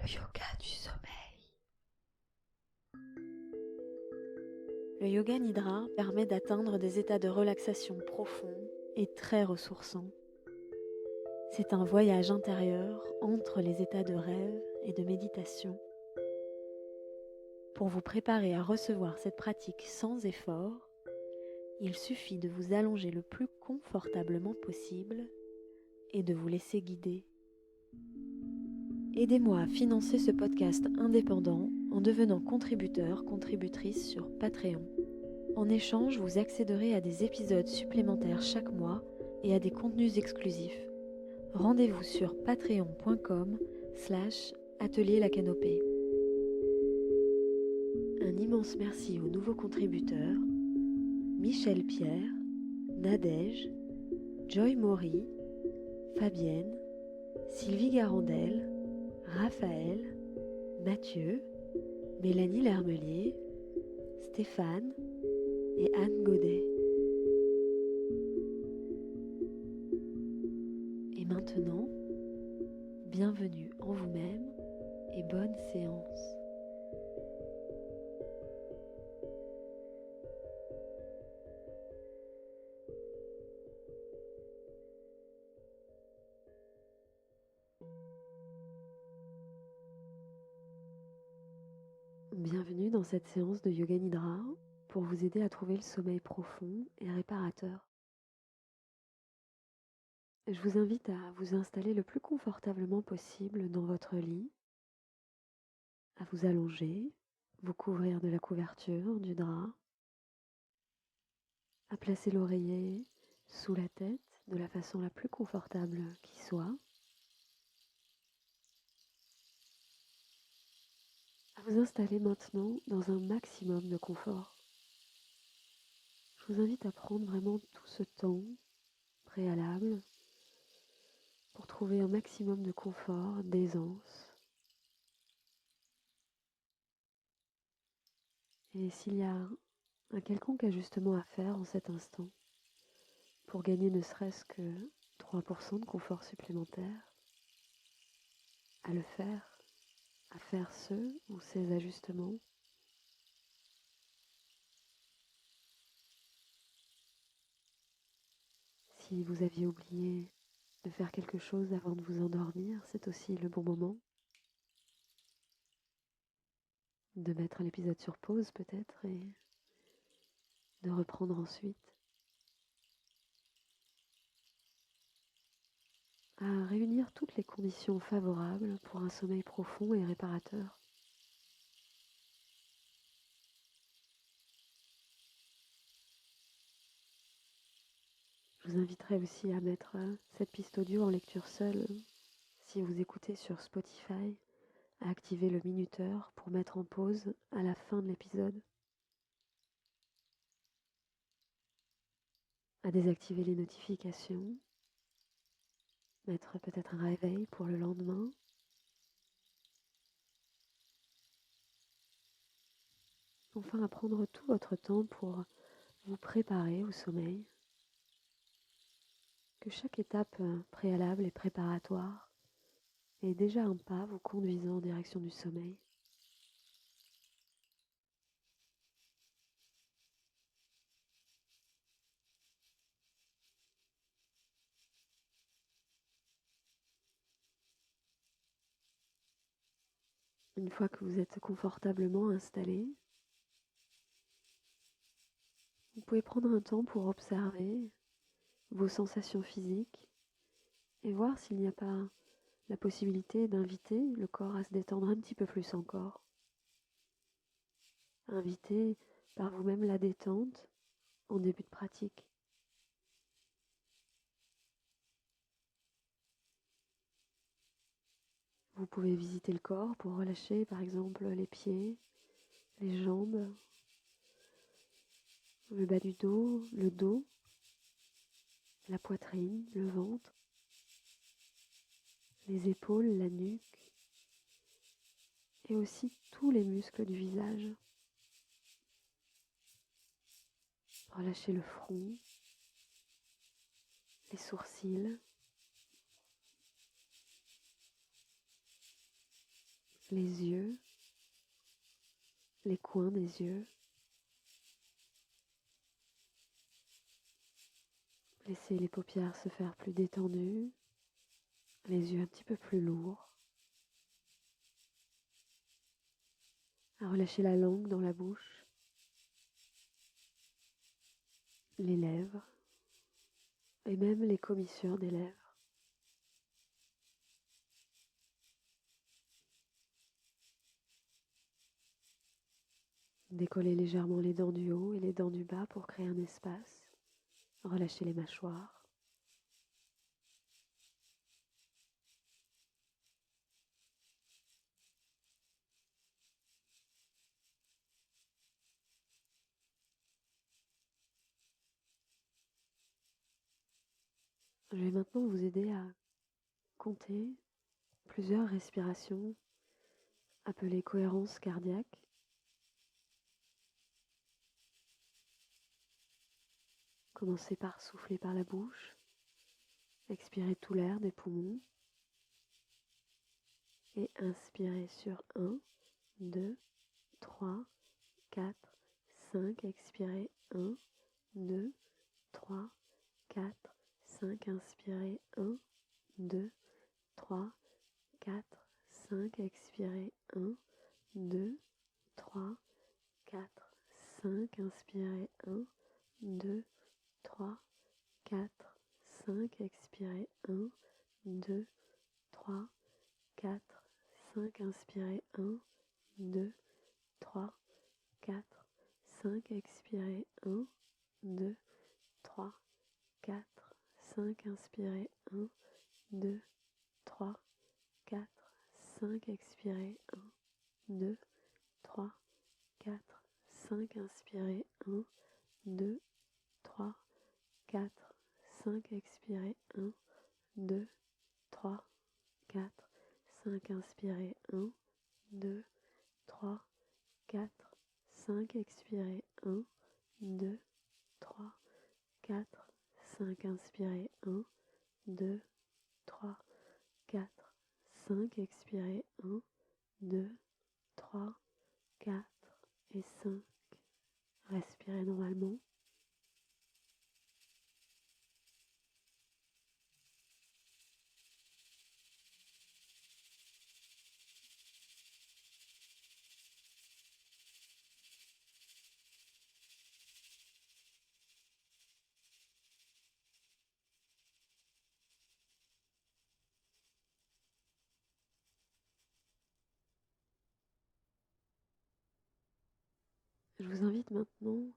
Le yoga du sommeil. Le yoga nidra permet d'atteindre des états de relaxation profonds et très ressourçants. C'est un voyage intérieur entre les états de rêve et de méditation. Pour vous préparer à recevoir cette pratique sans effort, il suffit de vous allonger le plus confortablement possible et de vous laisser guider. Aidez-moi à financer ce podcast indépendant en devenant contributeur/contributrice sur Patreon. En échange, vous accéderez à des épisodes supplémentaires chaque mois et à des contenus exclusifs. Rendez-vous sur patreon.com/atelier la canopée. Un immense merci aux nouveaux contributeurs Michel Pierre, Nadège, Joy Maury, Fabienne, Sylvie Garandel, Raphaël, Mathieu, Mélanie Lermelier, Stéphane et Anne Godet. Et maintenant, bienvenue en vous-même et bonne séance. Bienvenue dans cette séance de Yoga Nidra pour vous aider à trouver le sommeil profond et réparateur. Je vous invite à vous installer le plus confortablement possible dans votre lit, à vous allonger, vous couvrir de la couverture, du drap, à placer l'oreiller sous la tête de la façon la plus confortable qui soit, à vous installer maintenant dans un maximum de confort. Je vous invite à prendre vraiment tout ce temps préalable pour trouver un maximum de confort, d'aisance. Et s'il y a un quelconque ajustement à faire en cet instant, pour gagner ne serait-ce que 3% de confort supplémentaire, à le faire, à faire ce ou ces ajustements. Si vous aviez oublié de faire quelque chose avant de vous endormir, c'est aussi le bon moment de mettre l'épisode sur pause peut-être et de reprendre ensuite. À réunir toutes les conditions favorables pour un sommeil profond et réparateur. Je vous inviterai aussi à mettre cette piste audio en lecture seule si vous écoutez sur Spotify, à activer le minuteur pour mettre en pause à la fin de l'épisode, à désactiver les notifications, mettre peut-être un réveil pour le lendemain. Enfin, à prendre tout votre temps pour vous préparer au sommeil. Que chaque étape préalable et préparatoire est déjà un pas vous conduisant en direction du sommeil. Une fois que vous êtes confortablement installé, vous pouvez prendre un temps pour observer vos sensations physiques et voir s'il n'y a pas la possibilité d'inviter le corps à se détendre un petit peu plus encore. Inviter par vous-même la détente en début de pratique. Vous pouvez visiter le corps pour relâcher par exemple les pieds, les jambes, le bas du dos, le dos, la poitrine, le ventre, les épaules, la nuque et aussi tous les muscles du visage. Relâchez le front, les sourcils, les yeux, les coins des yeux. Laissez les paupières se faire plus détendues, les yeux un petit peu plus lourds. Relâchez la langue dans la bouche, les lèvres et même les commissures des lèvres. Décollez légèrement les dents du haut et les dents du bas pour créer un espace. Relâchez les mâchoires. Je vais maintenant vous aider à compter plusieurs respirations appelées cohérence cardiaque. Commencez par souffler par la bouche, expirez tout l'air des poumons et inspirez sur 1, 2, 3, 4, 5, expirez 1, 2, 3, 4, 5, inspirez 1, 2, 3, 4, 5, expirez 1, 2, 3, 4, 5, inspirez 1, 2, 3, 4, 5, expirez 1, 2, 3, 4, 5, inspirez 1, 2, 3, 4, 5, expirez 1, 2, 3, 4, 5, inspirez 1, 2, 3, 4, 5, expirez 1, 2, 3, 4, 5, inspirez 1, 2, 3, 4, 5, expirez 1, 2, 3, 4, 5, inspirez 1, 2, 3, 4, 5, expirez 1, 2, 3, 4, 5, inspirez 1, 2, 3, 4, 5, expirez 1, 2, 3, 4 et 5. Respirez normalement. Je vous invite maintenant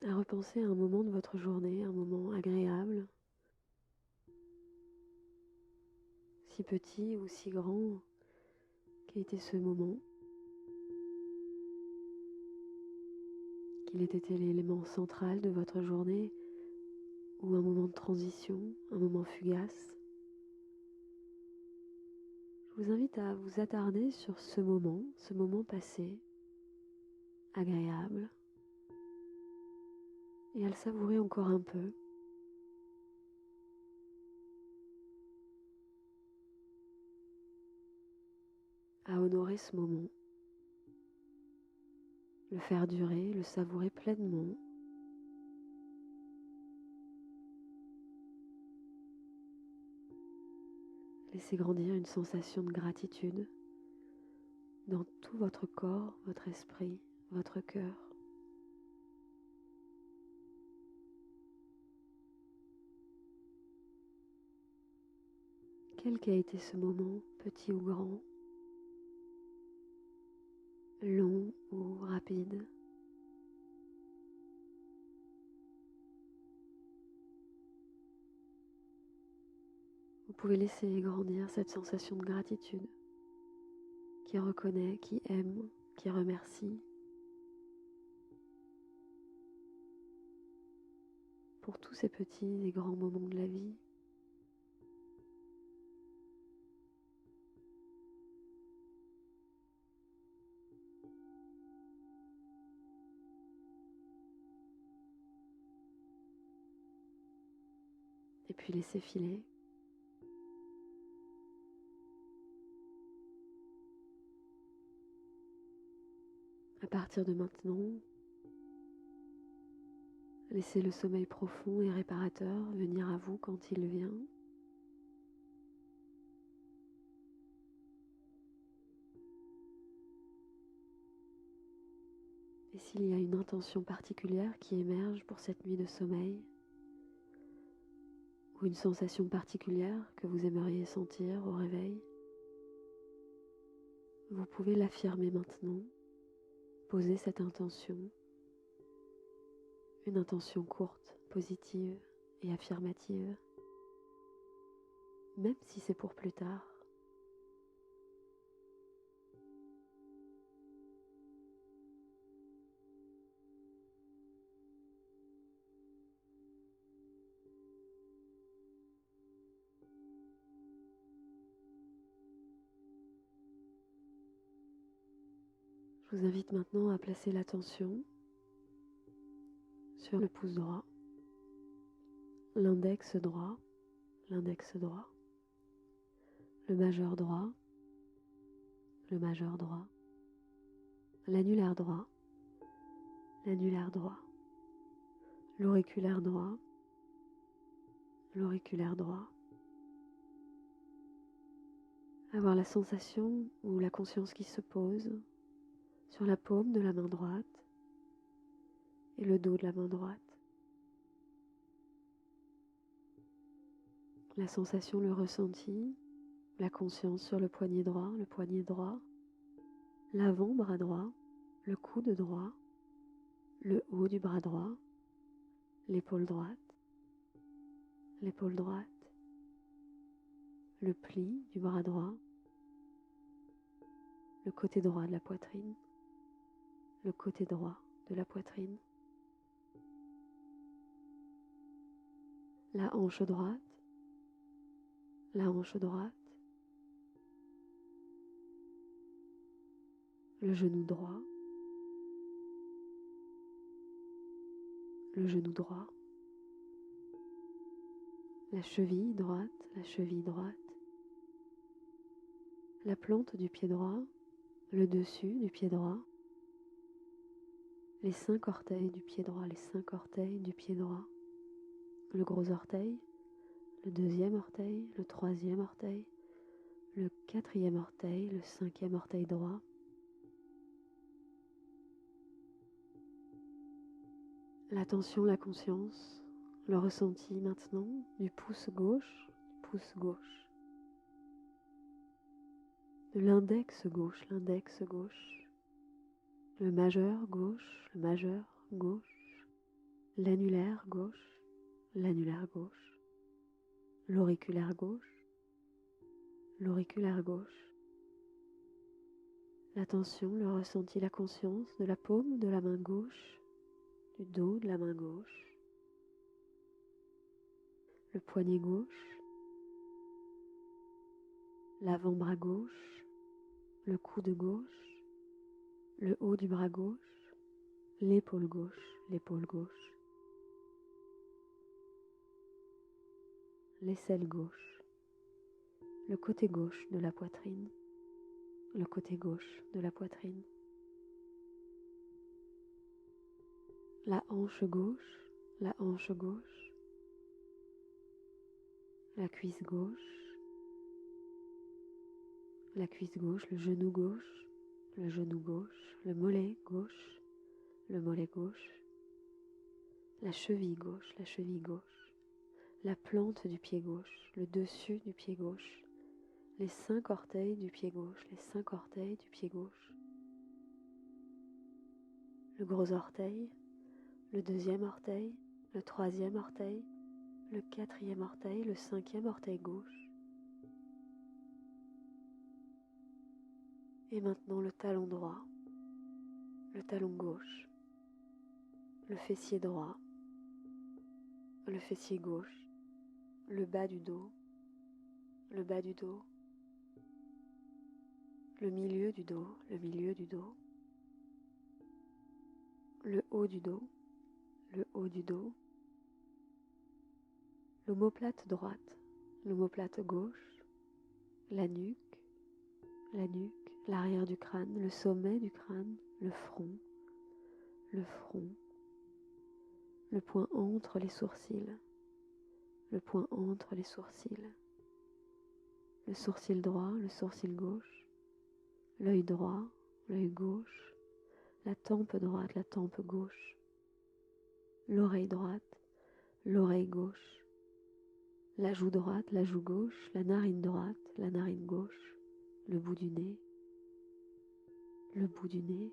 à repenser à un moment de votre journée, un moment agréable, si petit ou si grand qu'a été ce moment, qu'il ait été l'élément central de votre journée ou un moment de transition, un moment fugace. Je vous invite à vous attarder sur ce moment passé, agréable, et à le savourer encore un peu. À honorer ce moment, le faire durer, le savourer pleinement. Laissez grandir une sensation de gratitude dans tout votre corps, votre esprit, votre cœur. Quel qu'a été ce moment, petit ou grand, long ou rapide. Vous pouvez laisser grandir cette sensation de gratitude qui reconnaît, qui aime, qui remercie pour tous ces petits et grands moments de la vie. Et puis laissez filer. À partir de maintenant, laissez le sommeil profond et réparateur venir à vous quand il vient. Et s'il y a une intention particulière qui émerge pour cette nuit de sommeil, ou une sensation particulière que vous aimeriez sentir au réveil, vous pouvez l'affirmer maintenant, poser cette intention, une intention courte, positive et affirmative, même si c'est pour plus tard. Je vous invite maintenant à placer l'attention sur le pouce droit, l'index droit, le majeur droit, l'annulaire droit, l'auriculaire droit. Avoir la sensation ou la conscience qui se pose sur la paume de la main droite et le dos de la main droite. La sensation, le ressenti, la conscience sur le poignet droit, l'avant-bras droit, le coude droit, le haut du bras droit, l'épaule droite, le pli du bras droit, le côté droit de la poitrine, la hanche droite, le genou droit, la cheville droite, la plante du pied droit, le dessus du pied droit, les 5 orteils du pied droit, le gros orteil, le deuxième orteil, le troisième orteil, le quatrième orteil, le cinquième orteil droit, l'attention, la conscience, le ressenti maintenant du pouce gauche, de l'index gauche, le majeur gauche, l'annulaire gauche, l'auriculaire gauche, l'attention, le ressenti, la conscience de la paume de la main gauche, du dos de la main gauche, le poignet gauche, l'avant-bras gauche, le coude gauche, le haut du bras gauche, l'épaule gauche, l'aisselle gauche, le côté gauche de la poitrine, la hanche gauche, la cuisse gauche, le genou gauche, le mollet gauche, la cheville gauche, la plante du pied gauche, le dessus du pied gauche, les 5 orteils du pied gauche, le gros orteil, le deuxième orteil, le troisième orteil, le quatrième orteil, le cinquième orteil gauche. Et maintenant le talon droit, le talon gauche, le fessier droit, le fessier gauche, le bas du dos, le milieu du dos, le haut du dos, l'omoplate droite, l'omoplate gauche, la nuque, l'arrière du crâne, le sommet du crâne, le front, le front, le point entre les sourcils, le point entre les sourcils, le sourcil droit, le sourcil gauche, l'œil droit, l'œil gauche, la tempe droite, la tempe gauche, l'oreille droite, l'oreille gauche, la joue droite, la joue gauche, la narine droite, la narine gauche, le bout du nez, le bout du nez,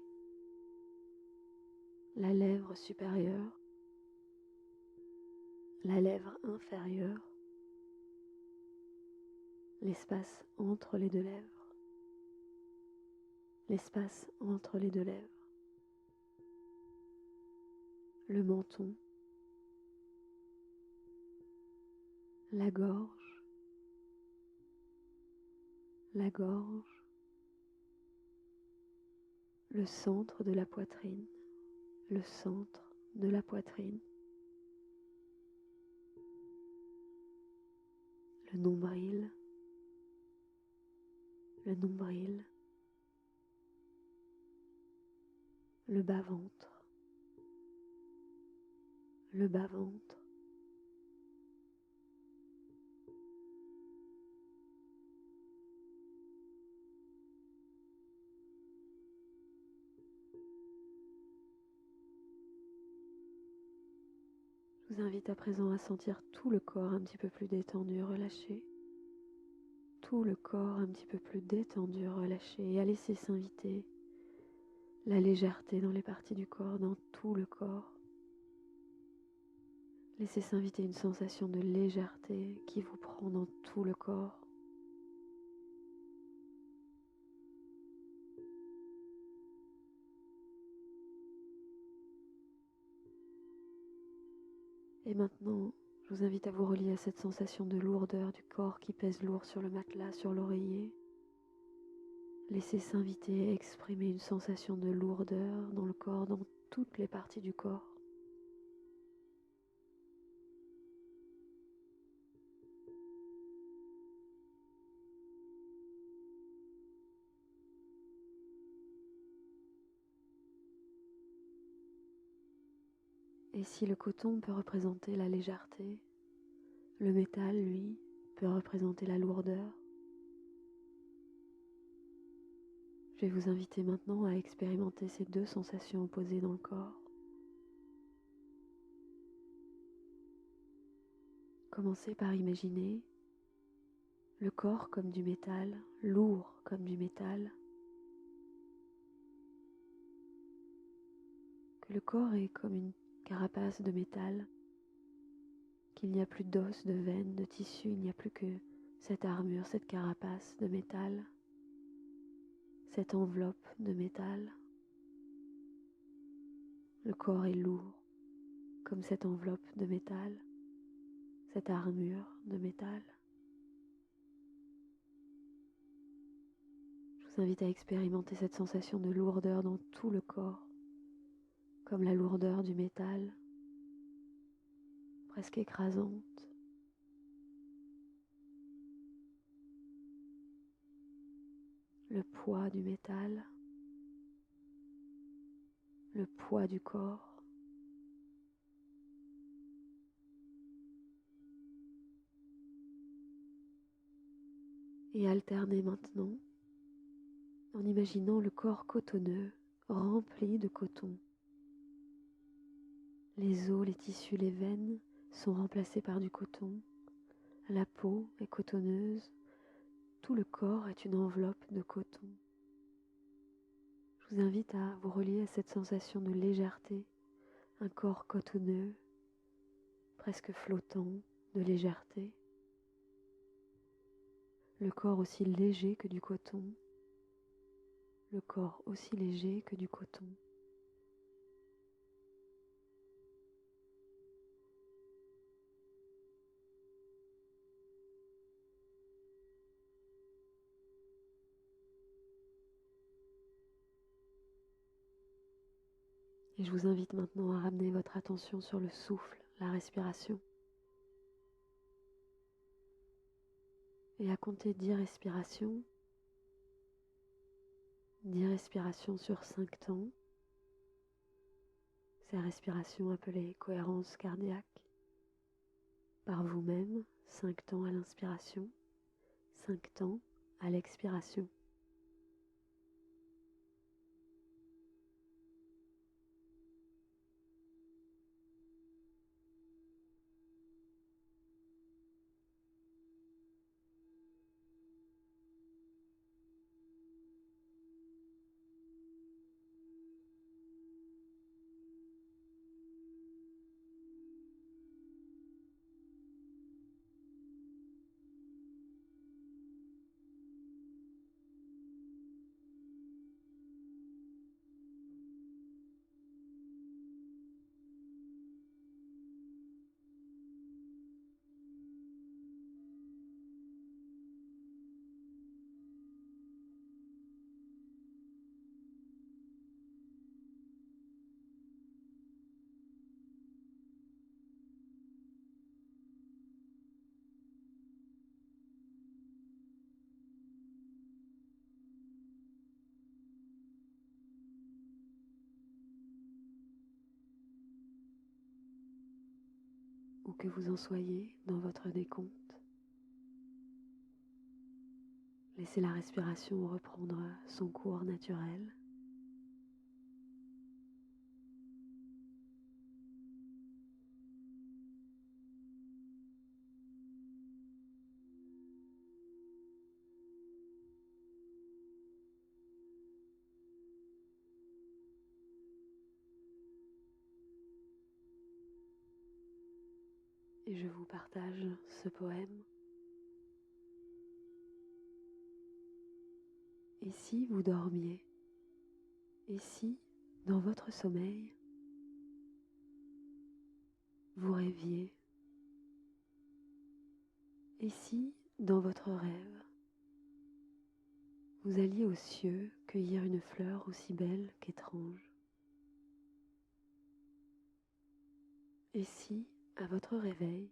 la lèvre supérieure, la lèvre inférieure, l'espace entre les deux lèvres, l'espace entre les deux lèvres, le menton, la gorge, le centre de la poitrine, le centre de la poitrine, le nombril, le nombril, le bas-ventre, le bas-ventre, je vous invite à présent à sentir tout le corps un petit peu plus détendu, relâché. Tout le corps un petit peu plus détendu, relâché, et à laisser s'inviter la légèreté dans les parties du corps, dans tout le corps. Laissez s'inviter une sensation de légèreté qui vous prend dans tout le corps. Et maintenant, je vous invite à vous relier à cette sensation de lourdeur du corps qui pèse lourd sur le matelas, sur l'oreiller. Laissez s'inviter à exprimer une sensation de lourdeur dans le corps, dans toutes les parties du corps. Et si le coton peut représenter la légèreté, le métal, lui, peut représenter la lourdeur. Je vais vous inviter maintenant à expérimenter ces deux sensations opposées dans le corps. Commencez par imaginer le corps comme du métal, lourd comme du métal. Que le corps est comme une carapace de métal, qu'il n'y a plus d'os, de veines, de tissus, il n'y a plus que cette armure, cette carapace de métal, cette enveloppe de métal. Le corps est lourd, comme cette enveloppe de métal, cette armure de métal. Je vous invite à expérimenter cette sensation de lourdeur dans tout le corps, comme la lourdeur du métal, presque écrasante. Le poids du métal, le poids du corps. Et alternez maintenant en imaginant le corps cotonneux, rempli de coton. Les os, les tissus, les veines sont remplacés par du coton. La peau est cotonneuse. Tout le corps est une enveloppe de coton. Je vous invite à vous relier à cette sensation de légèreté, un corps cotonneux, presque flottant, de légèreté. Le corps aussi léger que du coton. Le corps aussi léger que du coton. Et je vous invite maintenant à ramener votre attention sur le souffle, la respiration. Et à compter 10 respirations. 10 respirations sur 5 temps. Ces respirations appelées cohérence cardiaque. Par vous-même, 5 temps à l'inspiration, 5 temps à l'expiration. Où que vous en soyez dans votre décompte, laissez la respiration reprendre son cours naturel. Et je vous partage ce poème. Et si vous dormiez? Et si, dans votre sommeil, vous rêviez? Et si, dans votre rêve, vous alliez aux cieux cueillir une fleur aussi belle qu'étrange? Et si, à votre réveil,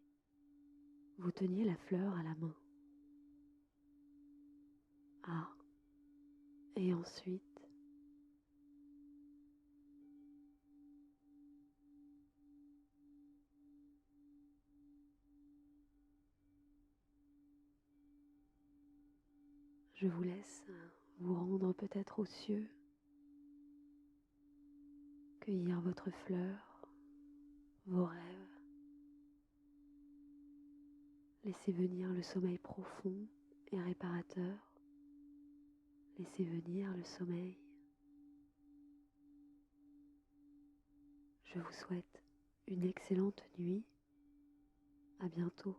vous teniez la fleur à la main? Ah, et ensuite, je vous laisse vous rendre peut-être aux cieux, cueillir votre fleur, vos rêves, laissez venir le sommeil profond et réparateur, laissez venir le sommeil. Je vous souhaite une excellente nuit, à bientôt.